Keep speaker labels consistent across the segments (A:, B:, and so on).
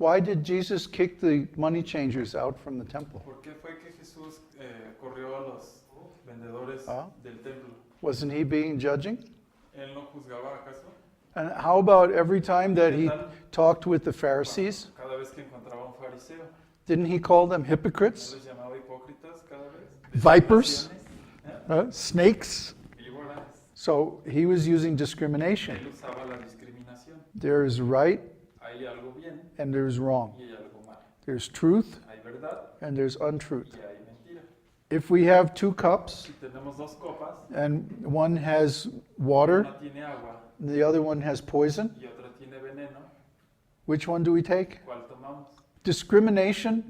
A: Why did Jesus kick the money changers out from the temple?
B: ¿Por qué fue que Jesús corrió a los vendedores del templo?
A: Wasn't he being judging?
B: ¿Él no juzgaba acaso?
A: And how about every time that he talked with the Pharisees?
B: Cada vez que encontraba un fariseo,
A: Didn't he call them
B: ¿no
A: hypocrites?
B: les llamaba hipócritas cada vez?
A: Vipers?
B: Tentaciones,
A: Snakes?
B: víboras.
A: So he was using discrimination.
B: Él usaba la discriminación.
A: There's right
B: Hay algo bien
A: and there's wrong.
B: y hay algo mal.
A: There's truth
B: Hay verdad
A: and there's untruth.
B: y hay mentira.
A: If we have 2 cups
B: Si tenemos dos copas,
A: and one has water,
B: una tiene agua
A: the other one has poison,
B: y otra tiene veneno,
A: which one do we take?
B: ¿cuál tomamos?
A: Discrimination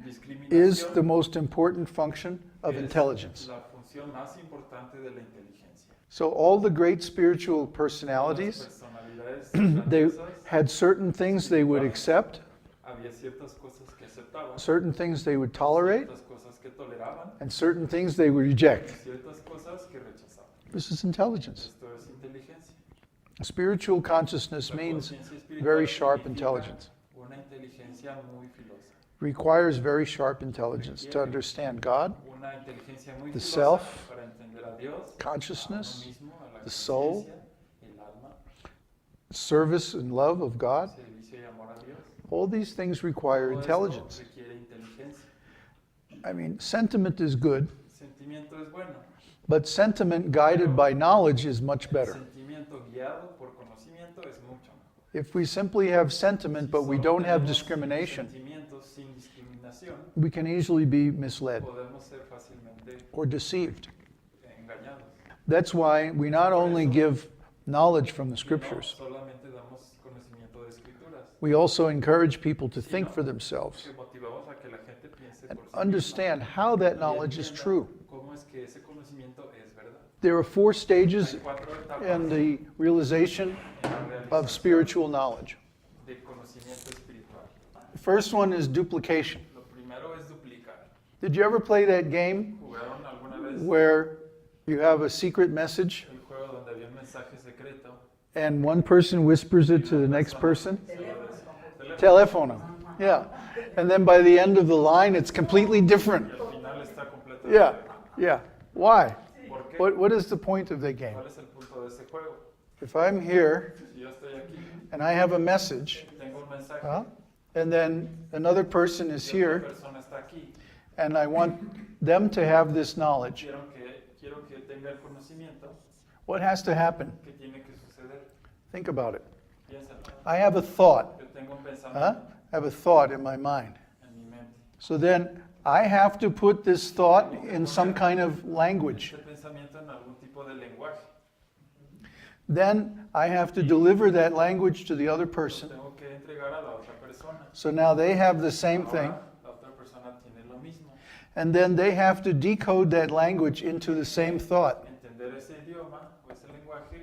A: is the
B: Discriminación
A: most important function of
B: es
A: intelligence.
B: la función más importante de la inteligencia.
A: So all the great spiritual
B: Las
A: personalities,
B: personalidades
A: they
B: grandiosas,
A: had certain things they would accept,
B: había ciertas cosas que aceptaban,
A: certain things they would tolerate,
B: ciertas cosas que toleraban,
A: and certain things they would reject.
B: ciertas cosas que rechazaban.
A: This is intelligence.
B: Esto es inteligencia.
A: Spiritual consciousness
B: La
A: means
B: conciencia espiritual
A: very sharp
B: significa
A: intelligence.
B: Una inteligencia muy filosa.
A: Requires very sharp intelligence to understand God,
B: Una inteligencia muy
A: the
B: filosa
A: self,
B: para entender a Dios,
A: consciousness,
B: a uno mismo, a la
A: the soul,
B: conciencia, el alma,
A: service and love of God.
B: servicio y amor a Dios.
A: All these things require
B: Todo esto
A: intelligence.
B: requiere inteligencia.
A: I mean, sentiment is good,
B: Sentimiento es bueno.
A: but sentiment guided by knowledge is much
B: El
A: better.
B: sentimiento guiado por conocimiento es mucho mejor.
A: If we simply have sentiment but we
B: Solo
A: don't have
B: tenemos
A: discrimination,
B: sentimientos sin discriminación,
A: we can easily be misled
B: podemos ser fácilmente
A: or deceived.
B: engañados.
A: That's why we not only give knowledge from the
B: Y no
A: scriptures,
B: solamente damos conocimiento de escrituras,
A: we also encourage people to think for themselves
B: que motivamos a que la gente piense
A: and
B: por sí misma
A: understand how that
B: y
A: knowledge is
B: entienda
A: true.
B: cómo es que ese conocimiento es verdad.
A: There are 4 stages
B: Hay 4 etapas
A: in the realization
B: en la
A: of
B: realización
A: spiritual knowledge.
B: de conocimiento espiritual.
A: The first one is duplication.
B: Lo primero es duplicar.
A: Did you ever play that game
B: ¿Jugaron alguna vez
A: where you have a secret message
B: el juego donde había un mensaje secreto?
A: and one person whispers it to the next person?
B: Teléfono.
A: Telephone. Yeah. And then by the end of the line, it's completely different.
B: Y al final está completamente
A: Yeah. Yeah. Why?
B: ¿Por qué?
A: What is the point of the game?
B: ¿Cuál es el punto de ese juego?
A: If I'm here
B: Si yo estoy aquí,
A: and I have a message,
B: tengo un mensaje,
A: and then another person is
B: y otra
A: here,
B: persona está aquí,
A: and I want them to have this knowledge,
B: quiero que tenga el conocimiento,
A: what has to happen?
B: ¿qué tiene que suceder?
A: Think about it.
B: Piénsalo.
A: I have a thought.
B: Yo tengo un pensamiento
A: I have a thought in my mind.
B: en mi mente.
A: So then I have to put this thought in some kind of language.
B: Este pensamiento en algún tipo de lenguaje.
A: Then I have to deliver that language to the other
B: Lo
A: person.
B: tengo que entregar a la otra persona.
A: So now they have the same thing.
B: Ahora, la otra persona tiene lo mismo.
A: And then they have to decode that language into the same thought.
B: Entender ese idioma o ese lenguaje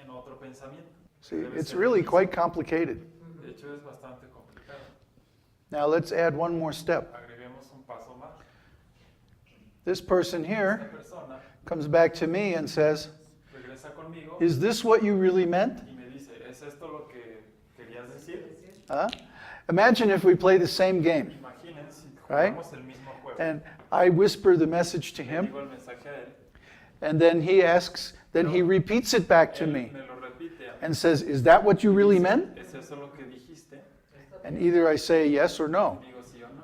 B: en otro pensamiento.
A: See,
B: Debe
A: it's
B: ser
A: really
B: el mismo.
A: quite complicated.
B: De hecho, es bastante complicado.
A: Now let's add one more step.
B: Agreguemos un paso más.
A: This person here
B: Esta persona
A: comes back to me and says,
B: regresa conmigo
A: "Is this what you really meant?"
B: y me dice, ¿es esto lo que querías decir?
A: Huh? Imagine if we play the same game,
B: Imaginen si
A: Right?
B: jugamos el mismo juego.
A: and I whisper the message to
B: Le
A: him,
B: digo el mensaje a él,
A: and then he asks, then he repeats it back to
B: él
A: me
B: me lo repite a mí.
A: and says, "Is that what you really meant?"
B: ¿Es eso lo que dijiste?
A: And either I say yes or no,
B: Digo sí o no.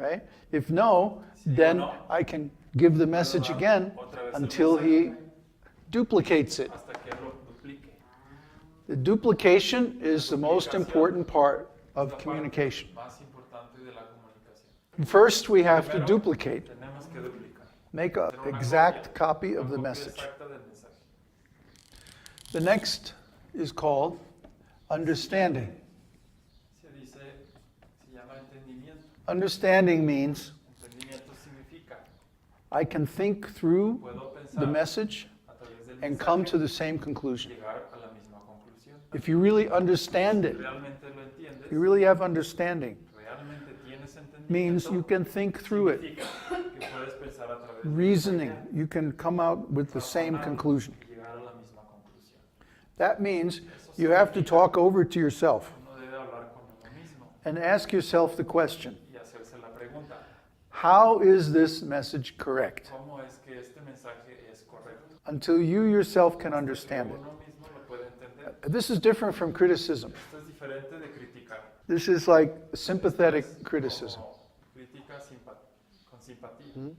A: right? If no, then I can give the message again until he duplicates it.
B: Hasta que él lo duplique.
A: The duplication is the most important part
B: La
A: of
B: parte
A: communication.
B: más importante de la comunicación.
A: First, we have to
B: Primero,
A: duplicate,
B: tenemos que duplicar.
A: make an
B: Hacer una
A: exact
B: copia,
A: copy of
B: una
A: the
B: copia
A: message.
B: exacta del mensaje.
A: The next is called understanding.
B: Se llama entendimiento.
A: Understanding means
B: Entendimiento significa,
A: I can think through
B: puedo
A: the
B: pensar
A: message
B: a través del
A: and come
B: mensaje
A: to the same conclusion.
B: llegar a la misma conclusión.
A: If you really understand
B: Si
A: it,
B: realmente lo entiendes,
A: you really have understanding,
B: realmente tienes entendimiento,
A: means you can think through it.
B: significa que puedes pensar a través del
A: Reasoning,
B: mensaje,
A: you can come out with the same conclusion.
B: y llegar a la misma conclusión.
A: That means you have to talk over to yourself.
B: Uno debe hablar con uno mismo.
A: and ask yourself the question,
B: y hacerse la pregunta,
A: how is this message correct?
B: ¿cómo es que este mensaje es correcto?
A: Until you yourself can
B: Hasta que
A: understand it.
B: uno mismo lo puede entender.
A: This is different from criticism.
B: Esto es diferente de criticar.
A: This is like sympathetic
B: Es
A: criticism.
B: como crítica con simpatía.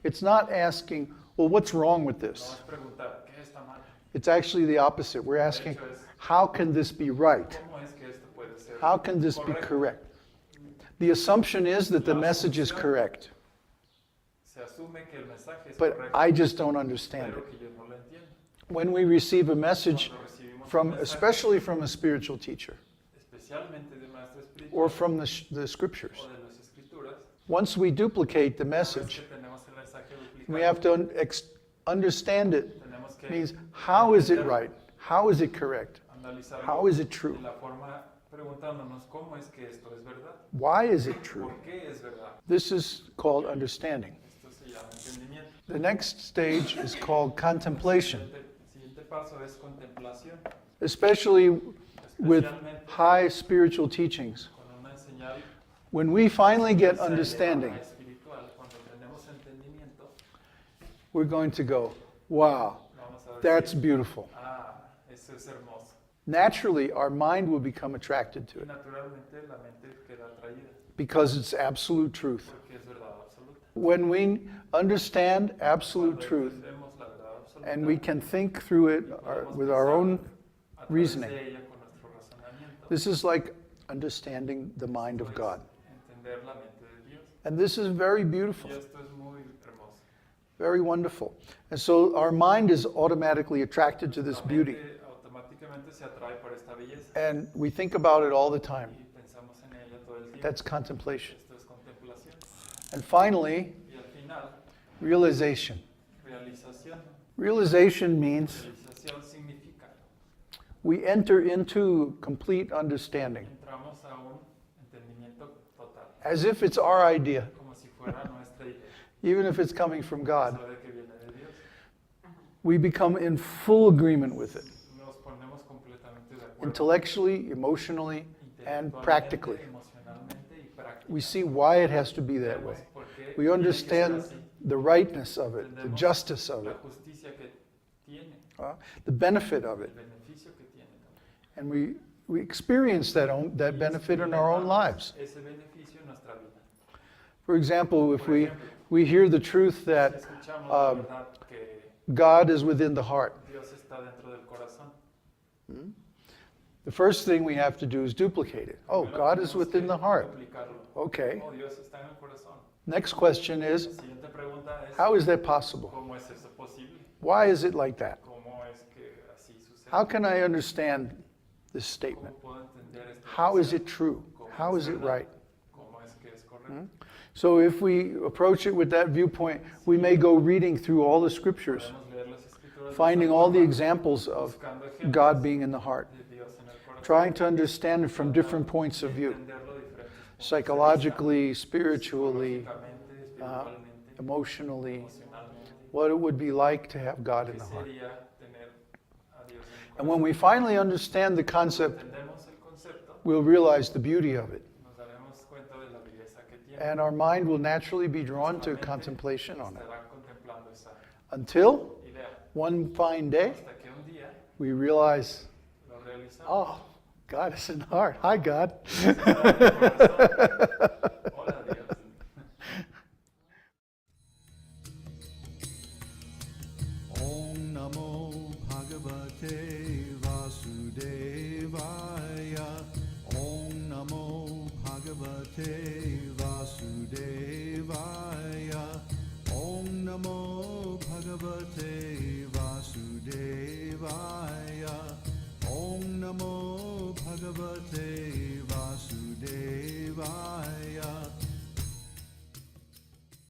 A: It's not asking, well, what's wrong with
B: No
A: this?
B: es preguntar, ¿qué está mal?
A: It's actually the opposite. We're asking, how can this be right?
B: ¿Cómo es que esto puede ser
A: How can this be correct? The assumption is that the message is correct,
B: Se asume que el mensaje es
A: but
B: correcto,
A: I just don't understand
B: pero
A: it.
B: que yo no lo entiendo.
A: When we receive a message
B: Cuando recibimos un
A: from,
B: mensaje,
A: especially from a spiritual teacher
B: especialmente de maestro espiritual
A: or from the scriptures,
B: o de las escrituras,
A: once we duplicate the
B: una vez
A: message,
B: que tenemos el mensaje
A: we
B: duplicado,
A: have to understand it.
B: tenemos que
A: Means, how is it right? How is it correct?
B: analizarlo
A: How is it true?
B: de la forma preguntándonos cómo es que esto es verdad,
A: Why is it true?
B: por qué es verdad.
A: This is called understanding.
B: Esto se llama entendimiento.
A: The next stage is called contemplation,
B: Siguiente paso es contemplación,
A: especially with
B: especialmente
A: high spiritual teachings.
B: con una señal
A: When we finally get
B: esa
A: understanding,
B: elevada espiritual. Cuando tenemos entendimiento,
A: we're going to go, wow,
B: vamos a
A: that's
B: decir,
A: beautiful.
B: eso es hermoso.
A: Naturally, our mind will become attracted to
B: Y
A: it
B: naturalmente la mente queda atraída
A: because it's absolute truth.
B: porque es verdad absoluta.
A: When we understand absolute
B: Cuando
A: truth
B: entendemos la verdad absoluta,
A: and we can think through it with our own
B: a través
A: reasoning,
B: de ella con nuestro razonamiento,
A: this is like understanding the mind of God.
B: entender la mente de Dios.
A: And this is very beautiful,
B: Y esto es muy hermoso.
A: very wonderful. And so our mind is automatically attracted to this
B: La
A: beauty.
B: mente automáticamente se atrae por esta belleza
A: And we think about it all the time.
B: y pensamos en ella todo el tiempo.
A: That's contemplation.
B: Esto es contemplación.
A: And finally,
B: Y al final,
A: realization.
B: realización.
A: Realization means
B: Realización significa
A: we enter into complete understanding,
B: entramos a un entendimiento total,
A: as if it's our idea,
B: como si fuera nuestra idea,
A: even if it's coming from God.
B: sabe que viene de Dios.
A: We become in full agreement with it,
B: Nos ponemos completamente de acuerdo.
A: intellectually, emotionally, and
B: Intelectualmente,
A: practically.
B: emocionalmente y prácticamente.
A: We see why it has to be that way.
B: Vemos por qué
A: We
B: tiene que ser
A: understand
B: así.
A: the rightness of it, the
B: Entendemos
A: justice of
B: la
A: it,
B: justicia que tiene,
A: the benefit of
B: el
A: it.
B: beneficio que tiene también.
A: And we experience that benefit in our own lives.
B: Ese beneficio en nuestra vida.
A: For example, if
B: Por ejemplo,
A: we hear the truth
B: si
A: that
B: escuchamos la
A: um,
B: verdad que
A: God is within the heart,
B: Dios está dentro del corazón,
A: the first thing we have to do is duplicate it. Oh,
B: primero
A: God is
B: tenemos
A: within
B: que
A: the heart.
B: duplicarlo.
A: Okay.
B: Oh, Dios está en el corazón.
A: Next question
B: La
A: is,
B: siguiente pregunta es,
A: how is that possible?
B: ¿cómo es eso posible?
A: Why is it like that?
B: ¿Cómo es que así sucede?
A: How can I understand this
B: ¿Cómo
A: statement?
B: puedo entender este
A: How is
B: concepto?
A: it true?
B: ¿Cómo
A: How
B: es
A: is it
B: verdad?
A: right?
B: ¿Cómo es que es correcto?
A: So if we approach it with that viewpoint, we may go reading through all the scriptures,
B: Podemos leer las escrituras de
A: finding
B: esa
A: all the
B: forma,
A: examples of
B: buscando ejemplos
A: God being in the heart,
B: de Dios en el corazón,
A: trying to understand it from different points of view,
B: entenderlo de diferentes puntos de
A: psychologically,
B: vista,
A: spiritually,
B: psicológicamente, espiritualmente,
A: emotionally,
B: emocionalmente.
A: what it would be like to have God in
B: ¿Qué
A: the heart.
B: sería tener a Dios en el
A: And when
B: corazón?
A: we finally understand the concept,
B: Entendemos el concepto,
A: we'll realize the beauty of it.
B: nos daremos cuenta de la belleza que tiene.
A: And our mind will naturally be drawn
B: Nuestra
A: to
B: mente
A: contemplation on it.
B: estará contemplando esa
A: Until
B: idea
A: one fine day,
B: hasta que un día
A: we realize,
B: lo realizamos.
A: oh, God is in the heart. Hi, God.
B: Hola Dios.
C: Om Namo Bhagavate Vasudevaya. Om Namo Bhagavate